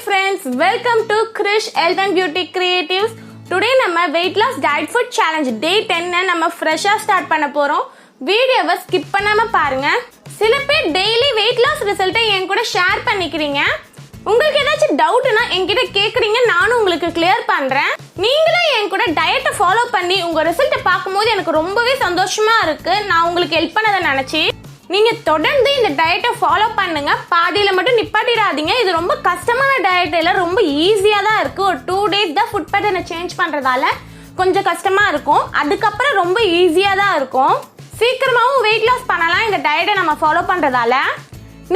friends, welcome to Krish Health and Beauty Creatives. Today நம்ம weight loss diet food challenge day 10 நம்ம ஃப்ரெஷா start பண்ண போறோம். வீடியோவை skip பண்ணாம பாருங்க. சில பேர் டெய்லி weight loss ரிசல்ட்டை என் கூட ஷேர் பண்ணிக்கிறீங்க. உங்களுக்கு ஏதாச்சும் டவுட்னா என்கிட்ட கேக்குறீங்க, நானும் உங்களுக்கு கிளியர் பண்றேன். நீங்களும் என் கூட டயட்டை ஃபாலோ பண்ணி உங்க ரிசல்ட்டை பார்க்கும்போது எனக்கு ரொம்பவே சந்தோஷமா இருக்கு. நான் உங்களுக்கு ஹெல்ப் பண்ணதை நினைச்சு நீங்க தொடர்ந்து இந்த டயட்டை ஃபாலோ பண்ணுங்க. பாதியில மட்டும் நிப்பாட்டிடாதீங்க. இது ரொம்ப கஷ்டமான டயட் இல்ல, ரொம்ப ஈஸியா தான் இருக்கு. ஒரு 2 days தான் ஃபுட் பேட்டர்னை சேஞ்ச் பண்றதால கொஞ்சம் கஷ்டமா இருக்கும். அதுக்கப்புறம் ரொம்ப ஈஸியா தான் இருக்கும். சீக்கிரமாவும் வெயிட் லாஸ் பண்ணலாம் இந்த டயட்டை நம்ம ஃபாலோ பண்றதால.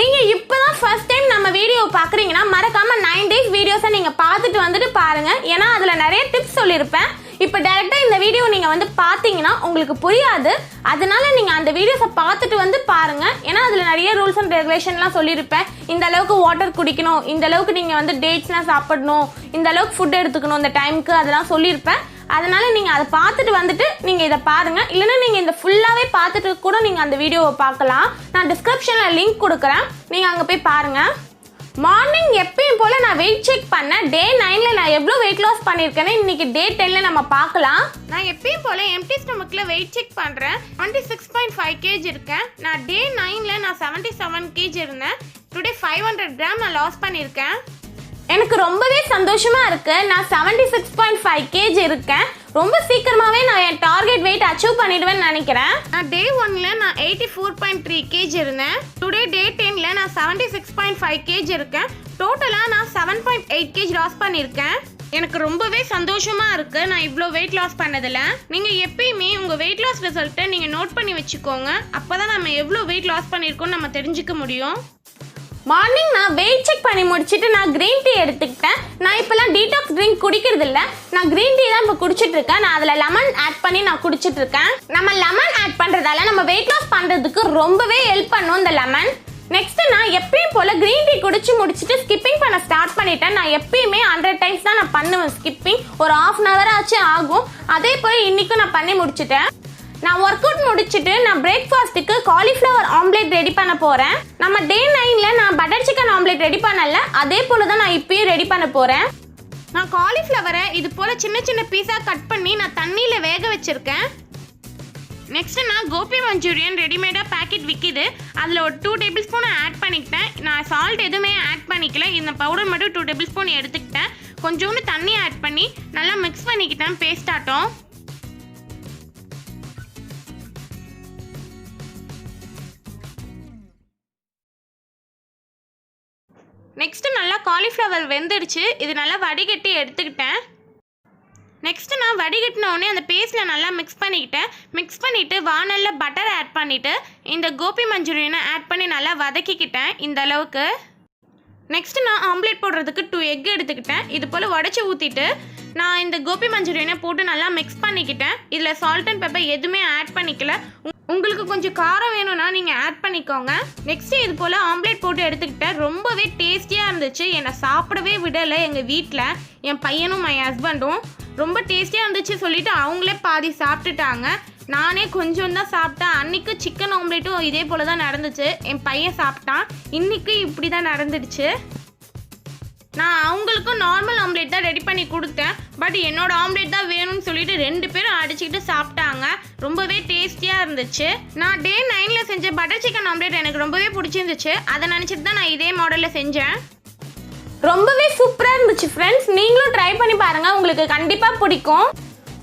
நீங்க இப்பதான் ஃபர்ஸ்ட் டைம் நம்ம வீடியோ பாக்குறீங்கன்னா மறக்காம 9 days வீடியோஸை நீங்க பார்த்துட்டு வந்துட்டு பாருங்க. ஏன்னா அதுல நிறைய டிப்ஸ் சொல்லியிருப்பேன். இப்போ டைரக்டா இந்த வீடியோ நீங்க வந்து பாத்தீங்கன்னா உங்களுக்கு புரியாது. அதனால நீங்க அந்த வீடியோஸை பார்த்துட்டு வந்து பாருங்க. ஏன்னா அதுல நிறைய ரூல்ஸ் அண்ட் ரெகுலேஷன்லாம் சொல்லியிருப்பேன். இந்த அளவுக்கு வாட்டர் குடிக்கணும், இந்த அளவுக்கு நீங்க வந்து டேட்ஸ்லாம் சாப்பிடணும், இந்த அளவுக்கு ஃபுட் எடுத்துக்கணும் இந்த டைமுக்கு, அதெல்லாம் சொல்லியிருப்பேன். அதனால நீங்க அதை பார்த்துட்டு வந்துட்டு நீங்க இதை பாருங்க. இல்லைன்னா நீங்க இந்த ஃபுல்லாவே பார்த்துட்டு கூட நீங்க அந்த வீடியோவை பார்க்கலாம். நான் டிஸ்கிரிப்ஷன்ல லிங்க் கொடுக்குறேன், நீங்க அங்க போய் பாருங்க. மார்னிங் எப்பயும் போல நான் வெயிட் செக் பண்ணேன். டே 9ல நான் எவ்வளோ வெயிட் லாஸ் பண்ணியிருக்கேன்னு இன்னைக்கு டே 10ல நம்ம பார்க்கலாம். நான் எப்பயும் போல எம்டி ஸ்டொமக்ல வெயிட் செக் பண்றேன். 26.5 kg இருக்கேன். நான் டே 9ல நான் 77 kg இருந்தேன். டுடே 500 கிராம் நான் லாஸ் பண்ணியிருக்கேன். எனக்கு ரொம்பவே சந்தோஷமா இருக்கு. நான் 76.5 kg இருக்கேன். ரொம்ப சீக்கிரமாவே நான் என் டார்கெட் வெயிட் அச்சீவ் பண்ணிடுவேன்னு நினைக்கிறேன். நான் டே 1ல நான் 84.3 kg இருந்தேன். டுடே டே 10ல நான் 76.5 kg இருக்கேன். டோட்டலா நான் 7.8 kg லாஸ் பண்ணியிருக்கேன். எனக்கு ரொம்பவே சந்தோஷமா இருக்கு நான் இவ்வளோ வெயிட் லாஸ் பண்ணதில்ல. நீங்க எப்பயுமே உங்க வெயிட் லாஸ் ரிசல்ட்டை நீங்க நோட் பண்ணி வச்சுக்கோங்க. அப்பதான் நம்ம எவ்வளோ வெயிட் லாஸ் பண்ணியிருக்கோம்னு நம்ம தெரிஞ்சுக்க முடியும். மார்னிங் நான் வெயிட் செக் பண்ணி முடிச்சுட்டு நான் க்ரீன் டீ எடுத்துக்கிட்டேன். நான் இப்போலாம் டீடாக்ஸ் ட்ரிங்க் குடிக்கிறது இல்லை, நான் க்ரீன் டீ தான் இப்போ குடிச்சிட்டு இருக்கேன். நான் அதில் லெமன் ஆட் பண்ணி நான் குடிச்சிட்டு இருக்கேன். நம்ம லெமன் ஆட் பண்ணுறதால நம்ம வெயிட் லாஸ் பண்ணுறதுக்கு ரொம்பவே ஹெல்ப் பண்ணும் இந்த லெமன். நெக்ஸ்ட் நான் எப்பயும் போல க்ரீன் டீ குடிச்சு முடிச்சுட்டு ஸ்கிப்பிங் பண்ண ஸ்டார்ட் பண்ணிட்டேன். நான் எப்பயுமே 100 times தான் நான் பண்ணுவேன் ஸ்கிப்பிங். ஒரு 1/2 hour ஆச்சு ஆகும். அதே போல் இன்னைக்கும் நான் பண்ணி முடிச்சுட்டேன். நான் ஒர்க் அவுட் முடிச்சுட்டு நான் பிரேக்ஃபாஸ்ட்டுக்கு காலிஃப்ளவர் ஆம்லேட் ரெடி பண்ண போகிறேன். நம்ம டே 9ல நான் பட்டர் சிக்கன் ஆம்லேட் ரெடி பண்ணல, அதே போல தான் நான் இப்பயும் ரெடி பண்ண போகிறேன். நான் காலிஃப்ளவரை இது போல் சின்ன சின்ன பீஸாக கட் பண்ணி நான் தண்ணியில் வேக வச்சுருக்கேன். நெக்ஸ்ட்டு நான் கோபி மஞ்சூரியன் ரெடிமேடாக பேக்கெட் விற்கிது, அதில் ஒரு 2 tablespoon ஆட் பண்ணிக்கிட்டேன். நான் சால்ட் எதுவுமே ஆட் பண்ணிக்கல, இந்த பவுடர் மட்டும் 2 tablespoon எடுத்துக்கிட்டேன். கொஞ்சோண்டு தண்ணி ஆட் பண்ணி நல்லா மிக்ஸ் பண்ணிக்கிட்டேன் பேஸ்ட் ஆட்டம். நெக்ஸ்ட்டு நல்லா காலிஃப்ளவர் வெந்துடுச்சு. இது நல்லா வடிகட்டி எடுத்துக்கிட்டேன். நெக்ஸ்ட்டு நான் வடிகட்டினோடனே அந்த பேஸ்ட்டில் நல்லா மிக்ஸ் பண்ணிக்கிட்டேன். மிக்ஸ் பண்ணிவிட்டு வானலில் பட்டர் ஆட் பண்ணிவிட்டு இந்த கோபி மஞ்சூரியனை ஆட் பண்ணி நல்லா வதக்கிக்கிட்டேன் இந்த அளவுக்கு. நெக்ஸ்ட்டு நான் ஆம்லேட் போடுறதுக்கு 2 egg எடுத்துக்கிட்டேன். இது போல் உடச்சி ஊற்றிட்டு நான் இந்த கோபி மஞ்சூரியனை போட்டு நல்லா மிக்ஸ் பண்ணிக்கிட்டேன். இதில் சால்ட் அண்ட் பெப்பர் எதுவுமே ஆட் பண்ணிக்கல. உங்களுக்கு கொஞ்சம் காரம் வேணும்னா நீங்கள் ஆட் பண்ணிக்கோங்க. நெக்ஸ்ட்டு இது போல் ஆம்லேட் போட்டு எடுத்துக்கிட்டேன். ரொம்பவே டேஸ்டியாக இருந்துச்சு. என்னை சாப்பிடவே விடலை எங்கள் வீட்டில். என் பையனும் என் ஹஸ்பண்டும் ரொம்ப டேஸ்டியாக இருந்துச்சு சொல்லிவிட்டு அவங்களே பாதி சாப்பிட்டுட்டாங்க. நானே கொஞ்சம் தான் சாப்பிட்டேன். அன்றைக்கு சிக்கன் ஆம்லேட்டும் இதே போல் தான் நடந்துச்சு. என் பையன் சாப்பிட்டான். இன்றைக்கி இப்படி தான் நடந்துடுச்சு. நான் அவங்களுக்கும் நார்மல் ஆம்லேட் தான் ரெடி பண்ணி கொடுத்தேன். பட் என்னோட ஆம்லேட் தான் வேணும்னு சொல்லிட்டு 2 பேரும் அடிச்சுக்கிட்டு சாப்பிட்டாங்க. ரொம்பவே டேஸ்டியாக இருந்துச்சு. நான் டே 9ல செஞ்ச பட்டர் சிக்கன் ஆம்லேட் எனக்கு ரொம்பவே பிடிச்சிருந்துச்சு. அதை நினச்சிட்டு தான் நான் இதே மாடலில் செஞ்சேன். ரொம்பவே சூப்பராக இருந்துச்சு ஃப்ரெண்ட்ஸ். நீங்களும் ட்ரை பண்ணி பாருங்கள், உங்களுக்கு கண்டிப்பாக பிடிக்கும்.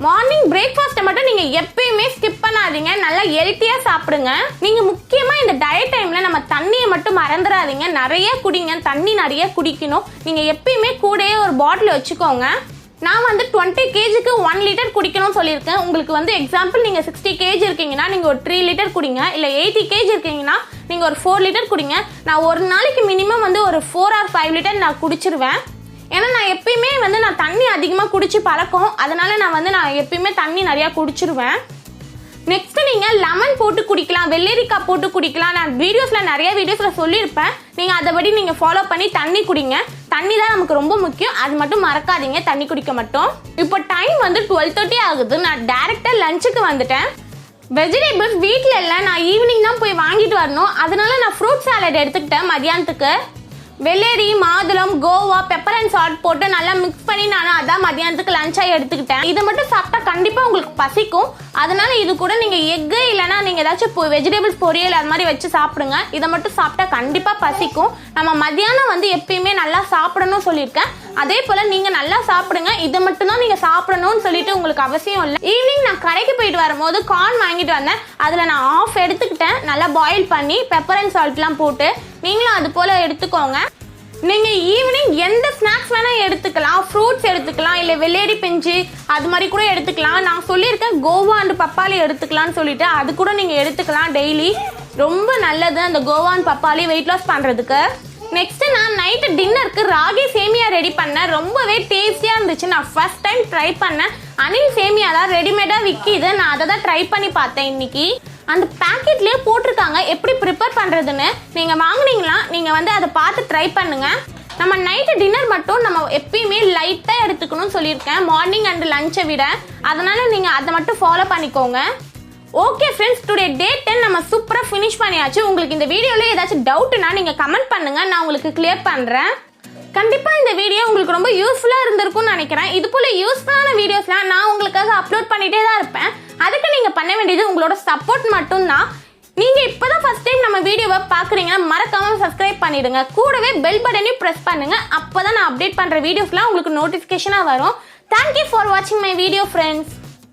மார்னிங் பிரேக்ஃபாஸ்ட்டை மட்டும் நீங்கள் எப்பயுமே ஸ்கிப் பண்ணாதீங்க. நல்லா ஹெல்த்தியாக சாப்பிடுங்க. நீங்கள் முக்கியமாக இந்த டயட் டைமில் நம்ம தண்ணியை மட்டும் மறந்துடாதீங்க. நிறைய குடிங்க, தண்ணி நிறைய குடிக்கணும். நீங்கள் எப்பயுமே கூடயே ஒரு பாட்டில் வச்சுக்கோங்க. நான் வந்து 20 kgக்கு 1 liter குடிக்கணும்னு சொல்லியிருக்கேன். உங்களுக்கு வந்து எக்ஸாம்பிள் நீங்கள் 60 kg இருக்கீங்கன்னா நீங்கள் ஒரு 3 liter குடிங்க. இல்லை 80 kg இருக்கீங்கன்னா நீங்கள் ஒரு 4 liter குடிங்க. நான் ஒரு நாளைக்கு மினிமம் வந்து ஒரு 4 or 5 liter நான் குடிச்சிருவேன். ஏன்னா நான் எப்பயுமே வந்து நான் தண்ணி அதிகமாக குடிச்சு பழக்கம். அதனால நான் எப்பயுமே தண்ணி நிறையா குடிச்சிருவேன். நெக்ஸ்ட் நீங்கள் லெமன் போட்டு குடிக்கலாம், வெள்ளரிக்காய் போட்டு குடிக்கலாம். நான் நிறைய வீடியோஸில் சொல்லியிருப்பேன். நீங்கள் அதைபடி நீங்கள் ஃபாலோ பண்ணி தண்ணி குடிங்க. தண்ணி தான் நமக்கு ரொம்ப முக்கியம், அது மட்டும் மறக்காதீங்க தண்ணி குடிக்க மட்டும். இப்போ டைம் வந்து 12:30 ஆகுது. நான் டேரெக்டாக லஞ்சுக்கு வந்துட்டேன். வெஜிடபிள்ஸ் வீட்டில் இல்லை, நான் ஈவினிங் தான் போய் வாங்கிட்டு வரணும். அதனால நான் ஃப்ரூட் சாலட் எடுத்துக்கிட்டேன் மதியானத்துக்கு. வெள்ளரி, மாதுளம், கோவா, பெப்பர் அண்ட் சால்ட் போட்டு நல்லா மிக்ஸ் பண்ணி நான் அதான் மதியானத்துக்கு லஞ்சா எடுத்துக்கிட்டேன். இதை மட்டும் சாப்பிட்டா கண்டிப்பா உங்களுக்கு பசிக்கும். அதனால இது கூட நீங்க எக் இல்லைன்னா நீங்க ஏதாச்சும் வெஜிடபிள்ஸ் பொரியல் அது மாதிரி வச்சு சாப்பிடுங்க. இதை மட்டும் சாப்பிட்டா கண்டிப்பா பசிக்கும். நம்ம மதியானம் வந்து எப்பயுமே நல்லா சாப்பிடணும்னு சொல்லியிருக்கேன். அதே போல நீங்க நல்லா சாப்பிடுங்க. இதை மட்டும் தான் நீங்க சாப்பிடணும்னு சொல்லிட்டு உங்களுக்கு அவசியம் இல்லை. ஈவினிங் நான் கடைக்கு போயிட்டு வரும்போது கார்ன் வாங்கிட்டு வந்தேன். அதுல நான் ஆஃப் எடுத்துக்கிட்டேன். நல்லா பாயில் பண்ணி பெப்பர் அண்ட் சால்ட்லாம் போட்டு நீங்களும் அது போல எடுத்துக்கோங்க. நீங்க ஈவினிங் எந்த ஸ்நாக்ஸ் வேணா எடுத்துக்கலாம். ஃப்ரூட்ஸ் எடுத்துக்கலாம், இல்லை வெள்ளேரி பிஞ்சு அது மாதிரி கூட எடுத்துக்கலாம். நான் சொல்லியிருக்கேன் கோவா அண்ட் பப்பாளி எடுத்துக்கலாம்னு சொல்லிட்டு அது கூட நீங்க எடுத்துக்கலாம் டெய்லி. ரொம்ப நல்லது அந்த கோவா அண்ட் பப்பாளி வெயிட் லாஸ் பண்றதுக்கு. நெக்ஸ்ட் நான் நைட்டு டின்னருக்கு ராகி சேமியா ரெடி பண்ணேன். ரொம்பவே டேஸ்டியா இருந்துச்சு. நான் ஃபர்ஸ்ட் டைம் ட்ரை பண்ணேன். அனில் சேமியா தான் ரெடிமேடா விற்கிது. நான் அதை தான் ட்ரை பண்ணி பார்த்தேன் இன்னைக்கு. அந்த பேக்கெட்லேயே போட்டிருக்காங்க எப்படி ப்ரிப்பேர் பண்ணுறதுன்னு. நீங்கள் வாங்கினீங்களா நீங்கள் வந்து அதை பார்த்து ட்ரை பண்ணுங்க. நம்ம நைட்டு டின்னர் மட்டும் நம்ம எப்பயுமே லைட்டாக எடுத்துக்கணும்னு சொல்லியிருக்கேன் மார்னிங் அண்ட் லஞ்சை விட. அதனால் நீங்கள் அதை மட்டும் ஃபாலோ பண்ணிக்கோங்க. ஓகே ஃப்ரெண்ட்ஸ், டுடே டே 10 நம்ம சூப்பராக ஃபினிஷ் பண்ணியாச்சு. உங்களுக்கு இந்த வீடியோவில் ஏதாச்சும் டவுட்னா நீங்கள் கமெண்ட் பண்ணுங்கள், நான் உங்களுக்கு கிளியர் பண்ணுறேன். கண்டிப்பாக இந்த வீடியோ உங்களுக்கு ரொம்ப யூஸ்ஃபுல்லாக இருந்திருக்கும்னு நினைக்கிறேன். இது போல் யூஸ்ஃபுல்லான வீடியோஸ்லாம் நான் உங்களுக்காக அப்லோட் பண்ணிகிட்டே தான் இருப்பேன். அதுக்கு நீங்கள் பண்ண வேண்டியது உங்களோட சப்போர்ட் மட்டும்தான். நீங்கள் இப்போ தான் ஃபர்ஸ்ட் டைம் நம்ம வீடியோவை பார்க்குறீங்கன்னா மறக்காமல் சப்ஸ்கிரைப் பண்ணிடுங்க. கூடவே பெல் பட்டனையும் ப்ரெஸ் பண்ணுங்கள். அப்போ தான் நான் அப்டேட் பண்ணுற வீடியோஸ்லாம் உங்களுக்கு நோட்டிஃபிகேஷனாக வரும். தேங்க்யூ ஃபார் வாட்சிங் மை வீடியோ ஃப்ரெண்ட்ஸ்.